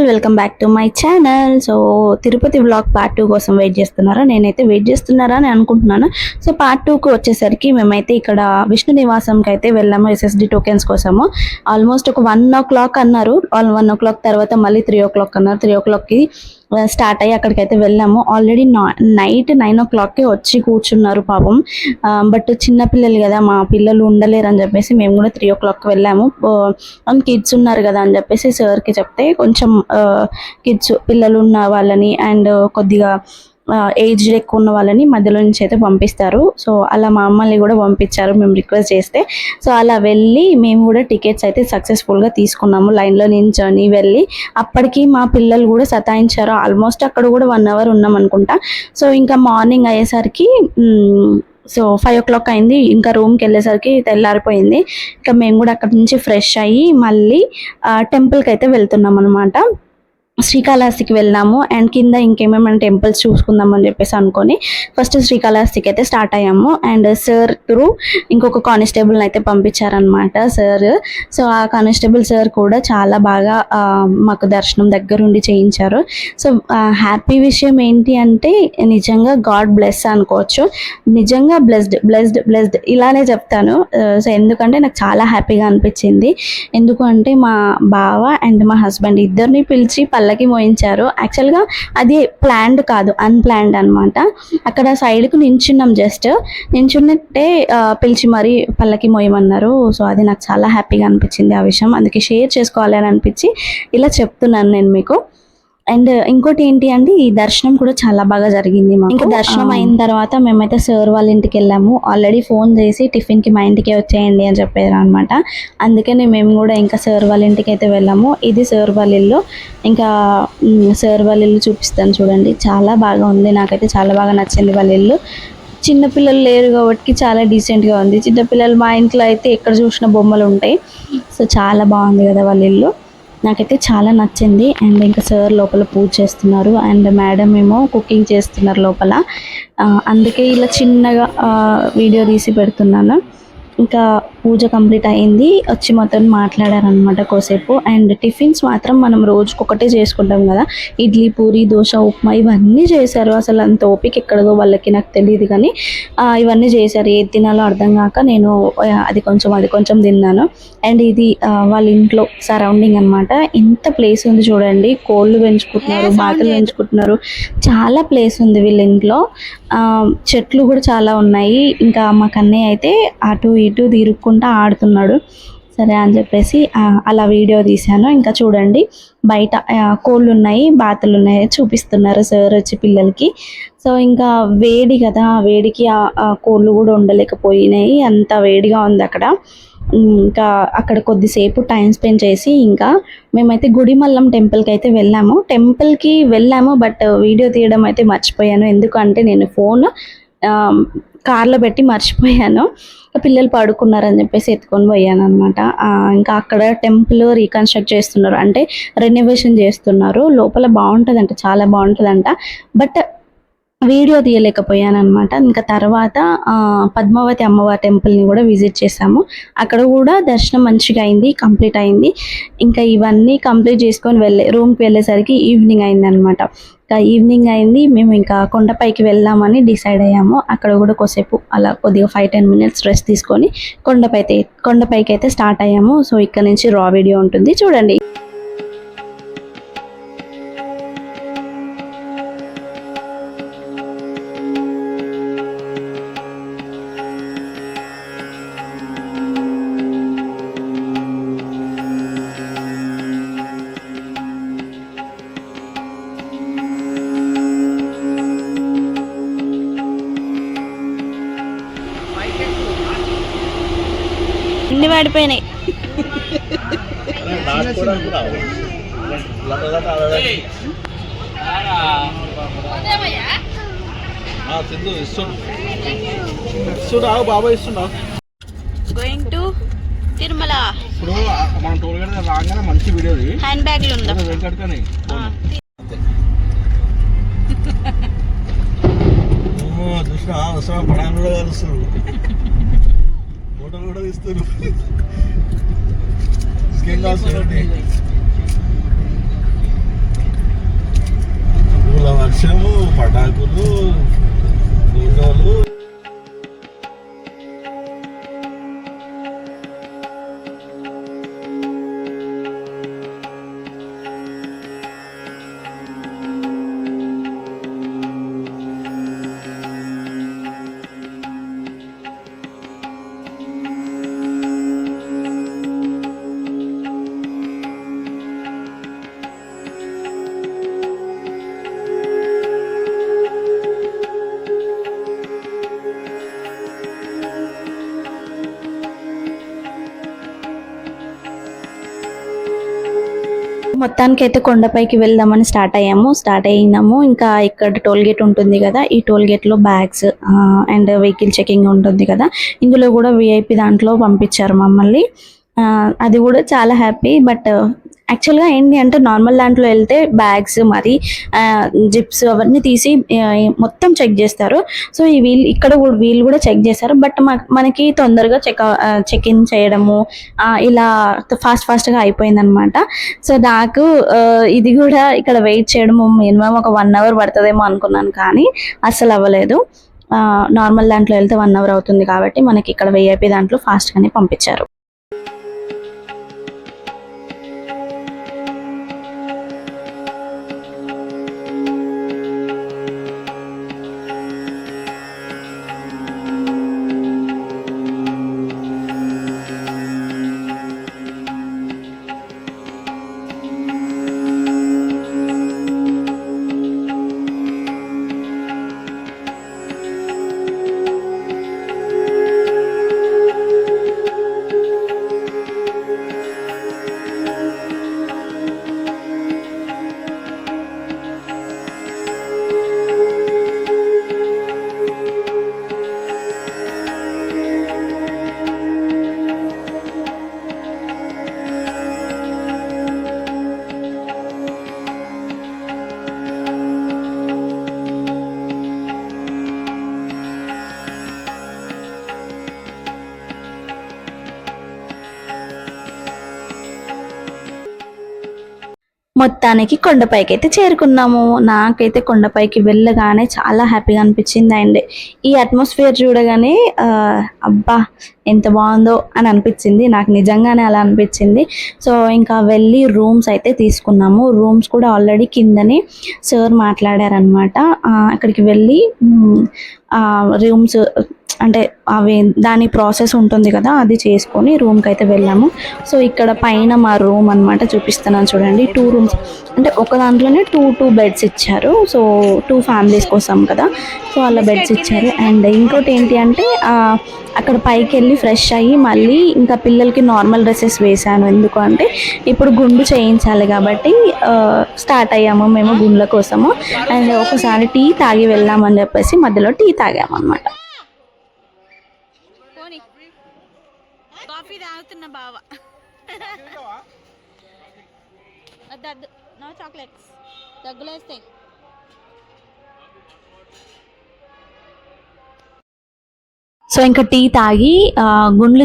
Welcome back to my channel. So Tirupati vlog part 2 కోసం wait చేస్తున్నారా? నేనైతే వెయిట్ చేస్తున్నారా అని అనుకుంటున్నాను. సో పార్ట్ 2కు వచ్చేసరికి మేమైతే ఇక్కడ విష్ణు నివాసంకి అయితే వెళ్ళాము SSD టోకెన్స్ కోసము. ఆల్మోస్ట్ ఒక 1 o'clock అన్నారు. 1 o'clock తర్వాత మళ్ళీ 3 o'clock అన్నారు. 3 o'clockకి స్టార్ట్ అయ్యి అక్కడికైతే వెళ్ళాము. ఆల్రెడీ నైట్ 9 o'clockకి వచ్చి కూర్చున్నారు పాపం. బట్ చిన్నపిల్లలు కదా, మా పిల్లలు ఉండలేరు అని చెప్పేసి మేము కూడా 3 o'clockకి వెళ్ళాము. కిడ్స్ ఉన్నారు కదా అని చెప్పేసి సార్కి చెప్తే కొంచెం కిడ్స్ పిల్లలు ఉన్న వాళ్ళని అండ్ కొద్దిగా ఏజ్ ఎక్కువ ఉన్న వాళ్ళని మధ్యలో నుంచి అయితే పంపిస్తారు. సో అలా మా అమ్మల్ని కూడా పంపించారు మేము రిక్వెస్ట్ చేస్తే. సో అలా వెళ్ళి మేము కూడా టికెట్స్ అయితే సక్సెస్ఫుల్గా తీసుకున్నాము. లైన్లో నించొని వెళ్ళి అప్పటికి మా పిల్లలు కూడా సతాయించారు. ఆల్మోస్ట్ అక్కడ కూడా 1 hour ఉన్నాం అనుకుంటా. సో ఇంకా మార్నింగ్ అయ్యేసరికి సో 5 o'clock అయింది. ఇంకా రూమ్కి వెళ్ళేసరికి తెల్లారిపోయింది. ఇంకా మేము కూడా అక్కడ నుంచి ఫ్రెష్ అయ్యి మళ్ళీ టెంపుల్కి అయితే వెళ్తున్నాం అనమాట. శ్రీకాళహస్తికి వెళ్ళాము అండ్ కింద ఇంకేమేమైనా టెంపుల్స్ చూసుకుందామని చెప్పేసి అనుకొని ఫస్ట్ శ్రీకాళహస్తికి అయితే స్టార్ట్ అయ్యాము. అండ్ సార్ త్రూ ఇంకొక కానిస్టేబుల్ని అయితే పంపించారనమాట సార్. సో ఆ కానిస్టేబుల్ సార్ కూడా చాలా బాగా మాకు దర్శనం దగ్గరుండి చేయించారు. సో హ్యాపీ విషయం ఏంటి అంటే నిజంగా గాడ్ బ్లెస్ అనుకోవచ్చు. నిజంగా బ్లెస్డ్ ఇలానే చెప్తాను. సో ఎందుకంటే నాకు చాలా హ్యాపీగా అనిపించింది. ఎందుకు అంటే మా బావ అండ్ మా హస్బెండ్ ఇద్దరిని పిలిచి పల్లకి మోయించారు. యాక్చువల్గా అది ప్లాన్డ్ కాదు, అన్ప్లాన్డ్ అనమాట. అక్కడ సైడ్కు నించున్నాం, జస్ట్ నించున్నట్టే పిలిచి మరీ పల్లకి మోయమన్నారు. సో అది నాకు చాలా హ్యాపీగా అనిపించింది ఆ విషయం. అందుకే షేర్ చేసుకోవాలి అని అనిపించి ఇలా చెప్తున్నాను నేను మీకు. అండ్ ఇంకోటి ఏంటి అంటే ఈ దర్శనం కూడా చాలా బాగా జరిగింది. ఇంకా దర్శనం అయిన తర్వాత మేమైతే సార్ వాళ్ళ ఇంటికి వెళ్ళాము. ఆల్రెడీ ఫోన్ చేసి టిఫిన్కి మా ఇంటికే వచ్చేయండి అని చెప్పారు అనమాట. అందుకని మేము కూడా ఇంకా సార్ వాళ్ళ ఇంటికి అయితే వెళ్ళాము. ఇది సార్ వాళ్ళ ఇల్లు. ఇంకా సార్ వాళ్ళ ఇల్లు చూపిస్తాను చూడండి. చాలా బాగా ఉంది, నాకైతే చాలా బాగా నచ్చింది వాళ్ళ ఇల్లు. చిన్నపిల్లలు లేరు కాబట్టి చాలా డీసెంట్గా ఉంది. చిన్నపిల్లలు మా ఇంట్లో అయితే ఎక్కడ చూసిన బొమ్మలు ఉంటాయి. సో చాలా బాగుంది కదా వాళ్ళ ఇల్లు, నాకైతే చాలా నచ్చింది. అండ్ ఇంకా సార్ లోపల పూజ చేస్తున్నారు అండ్ మేడం ఏమో కుకింగ్ చేస్తున్నారు లోపల. అందుకే ఇలా చిన్నగా వీడియో తీసి పెడుతున్నాను. ఇంకా పూజ కంప్లీట్ అయింది. వచ్చి మొత్తం మాట్లాడారనమాట కోసేపు. అండ్ టిఫిన్స్ మాత్రం మనం రోజుకొకటే చేసుకుంటాం కదా, ఇడ్లీ, పూరి, దోశ, ఉప్మా ఇవన్నీ చేశారు. అసలు అంత ఓపిక ఎక్కడదో వాళ్ళకి, నాకు తెలియదు కానీ ఇవన్నీ చేశారు. ఏది తినాలో అర్థం కాక నేను అది కొంచెం తిన్నాను. అండ్ ఇది వాళ్ళ ఇంట్లో సరౌండింగ్ అనమాట. ఇంత ప్లేస్ ఉంది చూడండి. కోళ్ళు పెంచుకుంటున్నారు, బాతులు పెంచుకుంటున్నారు, చాలా ప్లేస్ ఉంది వీళ్ళ ఇంట్లో. చెట్లు కూడా చాలా ఉన్నాయి. ఇంకా మా కన్నయ్య అయితే అటు ఇటు తిరుక్కుంటూ ఆడుతున్నాడు. సరే అని చెప్పేసి అలా వీడియో తీశాను. ఇంకా చూడండి బయట కోళ్ళు ఉన్నాయి, బాతులు ఉన్నాయి చూపిస్తున్నారు సార్ వచ్చి పిల్లలకి. సో ఇంకా వేడి కదా, వేడికి ఆ కోళ్ళు కూడా ఉండలేకపోయినాయి, అంత వేడిగా ఉంది అక్కడ. ఇంకా అక్కడ కొద్దిసేపు టైం స్పెండ్ చేసి ఇంకా మేమైతే గుడిమల్లం టెంపుల్కి అయితే వెళ్ళాము. బట్ వీడియో తీయడం అయితే మర్చిపోయాను. ఎందుకంటే నేను ఫోన్ కార్లో పెట్టి మర్చిపోయాను. పిల్లలు పడుకున్నారని చెప్పేసి ఎత్తుకొని పోయాను అనమాట. ఇంకా అక్కడ టెంపుల్ రీకన్స్ట్రక్ట్ చేస్తున్నారు, అంటే రెనోవేషన్ చేస్తున్నారు. లోపల బాగుంటుందంట, చాలా బాగుంటుందంట. బట్ వీడియో తీయలేకపోయాను అనమాట. ఇంకా తర్వాత పద్మావతి అమ్మవారి టెంపుల్ని కూడా విజిట్ చేసాము. అక్కడ కూడా దర్శనం మంచిగా అయింది, కంప్లీట్ అయింది. ఇంకా ఇవన్నీ కంప్లీట్ చేసుకొని రూమ్కి వెళ్ళేసరికి ఈవినింగ్ అయింది అనమాట. ఇంకా ఈవినింగ్ అయింది, మేము ఇంకా కొండపైకి వెళ్దామని డిసైడ్ అయ్యాము. అక్కడ కూడా కొద్దిసేపు అలా కొద్దిగా 5-10 minutes రెస్ట్ తీసుకొని కొండపైకి అయితే స్టార్ట్ అయ్యాము. సో ఇక్కడ నుంచి రా వీడియో ఉంటుంది చూడండి. అన్ని పడిపోయినాయి. Going to Tirumala. ఇప్పుడు మనం టోల్ గేట్ రాగానే మంచి వీడియో హ్యాండ్ బ్యాగ్లు ఉందా వెంకటకని చూసినా పడాను కూడా కలుస్తారు, ఫోటోలు కూడా తీస్తారు. పూల వర్షము, పటాకులు, ఫోటోలు. మొత్తానికి అయితే కొండపైకి వెళ్దామని స్టార్ట్ అయినాము. ఇంకా ఇక్కడ టోల్ గేట్ ఉంటుంది కదా, ఈ టోల్ గేట్ లో బ్యాగ్స్ అండ్ వెహికల్ చెకింగ్ ఉంటుంది కదా, ఇందులో కూడా విఐపి దాంట్లో పంపించారు మమ్మల్ని. అది కూడా చాలా హ్యాపీ. బట్ యాక్చువల్గా ఏంటి అంటే నార్మల్ దాంట్లో వెళ్తే బ్యాగ్స్ మరి జిప్స్ అవన్నీ తీసి మొత్తం చెక్ చేస్తారు. సో ఈ వీళ్ళు కూడా చెక్ చేస్తారు. బట్ మనకి తొందరగా చెక్ ఇన్ చేయడము ఇలా ఫాస్ట్గా అయిపోయింది అనమాట. సో నాకు ఇది కూడా ఇక్కడ వెయిట్ చేయడము మినిమం ఒక 1 hour పడుతుందేమో అనుకున్నాను, కానీ అస్సలు అవ్వలేదు. నార్మల్ దాంట్లో వెళ్తే 1 hour అవుతుంది కాబట్టి మనకి ఇక్కడ విఐపి దాంట్లో ఫాస్ట్గానే పంపించారు. మొత్తానికి కొండపైకి అయితే చేరుకున్నాము. నాకైతే కొండపైకి వెళ్ళగానే చాలా హ్యాపీగా అనిపించింది. అండ్ ఈ అట్మాస్ఫియర్ చూడగానే అబ్బా ఎంత బాగుందో అని అనిపించింది. నాకు నిజంగానే అలా అనిపించింది. సో ఇంకా వెళ్ళి రూమ్స్ అయితే తీసుకున్నాము. రూమ్స్ కూడా ఆల్రెడీ కిందని సార్ మాట్లాడారనమాట. అక్కడికి వెళ్ళి రూమ్స్ అంటే అవి దాని ప్రాసెస్ ఉంటుంది కదా, అది చేసుకొని రూమ్కి అయితే వెళ్ళాము. సో ఇక్కడ పైన మా రూమ్ అనమాట, చూపిస్తున్నాను చూడండి. 2 rooms అంటే ఒక దాంట్లోనే టూ బెడ్స్ ఇచ్చారు. సో 2 families కోసం కదా, సో అలా బెడ్స్ ఇచ్చారు. అండ్ ఇంకోటి ఏంటి అంటే అక్కడ పైకి వెళ్ళి ఫ్రెష్ అయ్యి మళ్ళీ ఇంకా పిల్లలకి నార్మల్ డ్రెస్సెస్ వేసాను. ఎందుకు అంటే ఇప్పుడు గుండు చేయించాలి కాబట్టి స్టార్ట్ అయ్యాము మేము గుండ్ల కోసము. అండ్ ఒకసారి టీ తాగి వెళ్దామని చెప్పేసి మధ్యలో టీ తాగాము అనమాట. కాఫీ తాగుతున్న బావ. నో చాక్లెట్స్, దగ్గులేస్తాయి. సో ఇంకా టీ తాగి గుండ్లు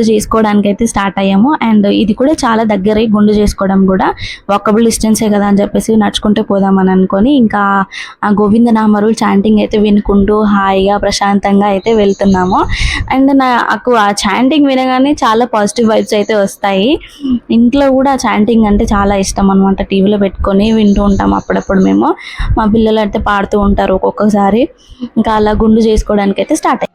చేసుకోవడానికైతే స్టార్ట్ అయ్యాము. అండ్ ఇది కూడా చాలా దగ్గరే, గుండు చేసుకోవడం కూడా వాకబుల్ డిస్టెన్సే కదా అని చెప్పేసి నడుచుకుంటే పోదామని అనుకొని ఇంకా ఆ గోవిందనామరులు చాంటింగ్ అయితే వినుకుంటూ హాయిగా ప్రశాంతంగా అయితే వెళ్తున్నాము. అండ్ నాకు ఆ చాంటింగ్ వినగానే చాలా పాజిటివ్ వైబ్స్ అయితే వస్తాయి. ఇంట్లో కూడా చాంటింగ్ అంటే చాలా ఇష్టం అనమాట. టీవీలో పెట్టుకొని వింటూ ఉంటాం అప్పుడప్పుడు మేము. మా పిల్లలు అయితే పాడుతూ ఉంటారు ఒక్కొక్కసారి. ఇంకా అలా గుండు చేసుకోవడానికి అయితే స్టార్ట్ అయ్యాం.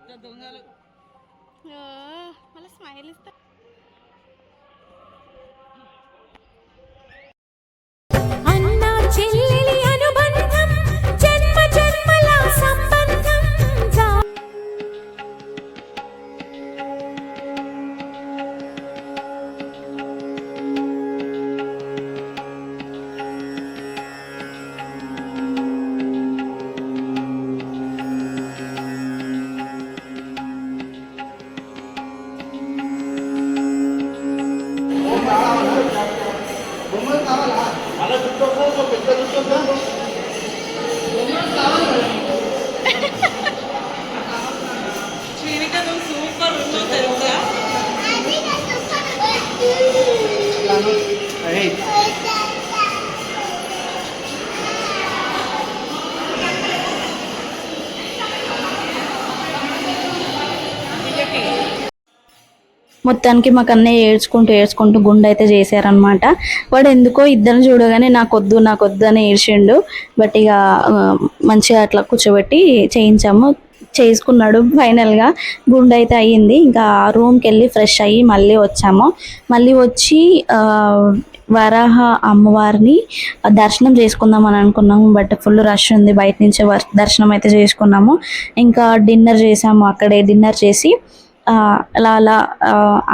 మొత్తానికి మాకు అన్నయ్య ఏడ్చుకుంటూ గుండె అయితే చేశారనమాట. వాడు ఎందుకో ఇద్దరిని చూడగానే నాకొద్దు అని ఏడ్చిండు. బట్ ఇక మంచిగా అట్లా కూర్చోబెట్టి చేసుకున్నాడు. ఫైనల్గా గుండె అయితే అయ్యింది. ఇంకా రూమ్కి వెళ్ళి ఫ్రెష్ అయ్యి మళ్ళీ వచ్చాము. మళ్ళీ వచ్చి వరాహ అమ్మవారిని దర్శనం చేసుకుందాం అని అనుకున్నాము. బట్ ఫుల్ రష్ ఉంది. బయట నుంచే దర్శనం అయితే చేసుకున్నాము. ఇంకా డిన్నర్ చేసాము. అక్కడే డిన్నర్ చేసి అలా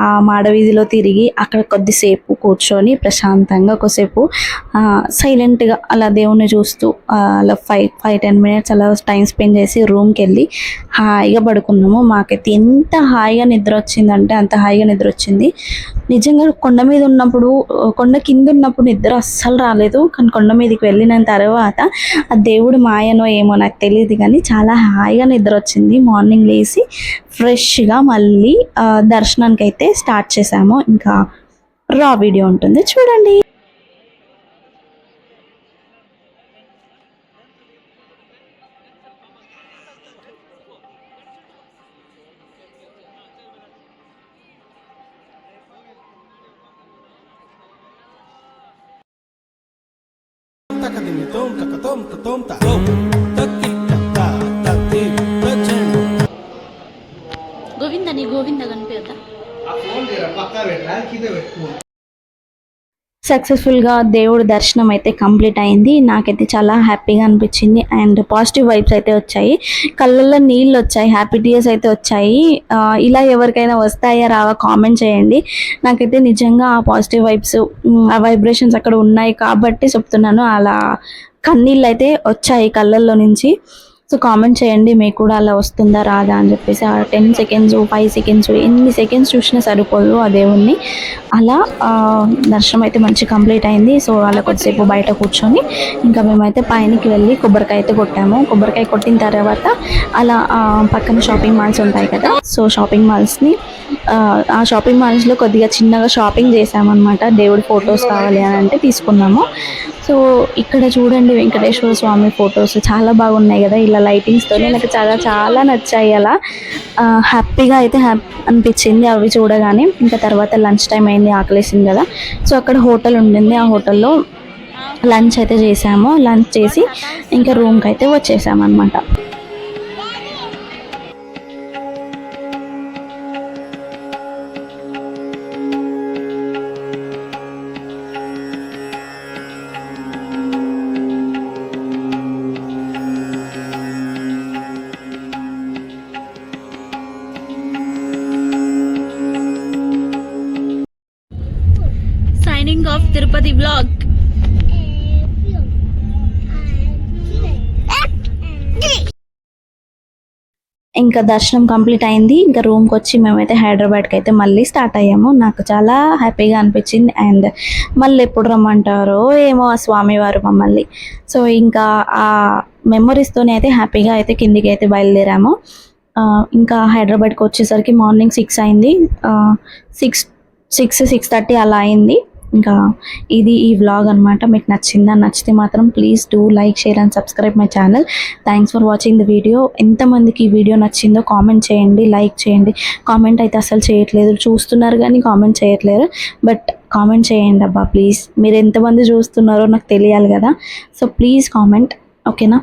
ఆ మాడవీధిలో తిరిగి అక్కడ కొద్దిసేపు కూర్చొని ప్రశాంతంగా కొద్దిసేపు సైలెంట్గా అలా దేవుణ్ణి చూస్తూ అలా 5-10 మినిట్స్ అలా టైం స్పెండ్ చేసి రూమ్కి వెళ్ళి హాయిగా పడుకున్నాము. మాకైతే ఎంత హాయిగా నిద్ర వచ్చిందంటే అంత హాయిగా నిద్ర వచ్చింది. నిజంగా కొండ మీద ఉన్నప్పుడు, కొండ కింద ఉన్నప్పుడు నిద్ర అస్సలు రాలేదు. కానీ కొండ మీదకి వెళ్ళిన తర్వాత ఆ దేవుడు మాయనో ఏమో నాకు తెలియదు కానీ చాలా హాయిగా నిద్ర వచ్చింది. మార్నింగ్ లేచి ఫ్రెష్గా మళ్ళీ దర్శనానికి అయితే స్టార్ట్ చేసాము. ఇంకా రా వీడియో ఉంటుంది చూడండి. గోవింద నీ గోవింద కనిపిద్దా? సక్సెస్ఫుల్గా దేవుడు దర్శనం అయితే కంప్లీట్ అయింది. నాకైతే చాలా హ్యాపీగా అనిపించింది అండ్ పాజిటివ్ వైబ్స్ అయితే వచ్చాయి. కళ్ళల్లో నీళ్ళు వచ్చాయి. హ్యాపీ టీయర్స్ అయితే వచ్చాయి. ఇలా ఎవరికైనా వస్తాయా రావా కామెంట్ చేయండి. నాకైతే నిజంగా ఆ పాజిటివ్ వైబ్స్, ఆ వైబ్రేషన్స్ అక్కడ ఉన్నాయి కాబట్టి చెప్తున్నాను. అలా కన్నీళ్ళు అయితే వచ్చాయి కళ్ళల్లో నుంచి. సో కామెంట్ చేయండి మీకు కూడా అలా వస్తుందా రాదా అని చెప్పేసి. ఆ 10 సెకండ్స్ 5 సెకండ్స్ ఎన్ని సెకండ్స్ చూసినా సరిపోదు ఆ దేవుణ్ణి. అలా దర్శనం అయితే మంచి కంప్లీట్ అయింది. సో అలా కొద్దిసేపు బయట కూర్చొని ఇంకా మేమైతే పైనకి వెళ్ళి కొబ్బరికాయ అయితే కొట్టాము. కొబ్బరికాయ కొట్టిన తర్వాత అలా పక్కన షాపింగ్ మాల్స్ ఉంటాయి కదా, సో షాపింగ్ మాల్స్ని ఆ షాపింగ్ మాల్స్లో కొద్దిగా చిన్నగా షాపింగ్ చేసామన్నమాట. దేవుడి ఫొటోస్ కావాలి అని అంటే తీసుకున్నాము. సో ఇక్కడ చూడండి వెంకటేశ్వర స్వామి ఫొటోస్ చాలా బాగున్నాయి కదా ఇలా లైటింగ్స్తో. నాకు చాలా నచ్చాయి. అలా హ్యాపీగా అయితే అనిపించింది అవి చూడగానే. ఇంకా తర్వాత లంచ్ టైం అయింది, ఆకలేసింది కదా. సో అక్కడ హోటల్ ఉండింది. ఆ హోటల్లో లంచ్ అయితే చేసాము. లంచ్ చేసి ఇంకా రూమ్కి అయితే వచ్చేసామన్నమాట. Signing off Tirupati blog. ఇంకా దర్శనం కంప్లీట్ అయింది. ఇంకా రూమ్కి వచ్చి మేమైతే హైదరాబాద్కి అయితే మళ్ళీ స్టార్ట్ అయ్యాము. నాకు చాలా హ్యాపీగా అనిపించింది అండ్ మళ్ళీ ఎప్పుడు రమ్మంటారో ఏమో ఆ స్వామివారు మమ్మల్ని. సో ఇంకా ఆ మెమరీస్తోనే అయితే హ్యాపీగా అయితే కిందికి అయితే బయలుదేరాము. ఇంకా హైదరాబాద్కి వచ్చేసరికి మార్నింగ్ 6 అయింది. 6:30 అలా అయింది. ఇంకా ఇది ఈ వ్లాగ్ అనమాట. మీకు నచ్చితే మాత్రం please do like, share and subscribe my channel. Thanks for watching the video. ఎంతమందికి ఈ వీడియో నచ్చిందో కామెంట్ చేయండి, లైక్ చేయండి. కామెంట్ అయితే అసలు చేయట్లేదు, చూస్తున్నారు కానీ కామెంట్ చేయట్లేరు. బట్ కామెంట్ చేయండి అబ్బా ప్లీజ్. మీరు ఎంతమంది చూస్తున్నారో నాకు తెలియాలి కదా. సో ప్లీజ్ కామెంట్, ఓకేనా.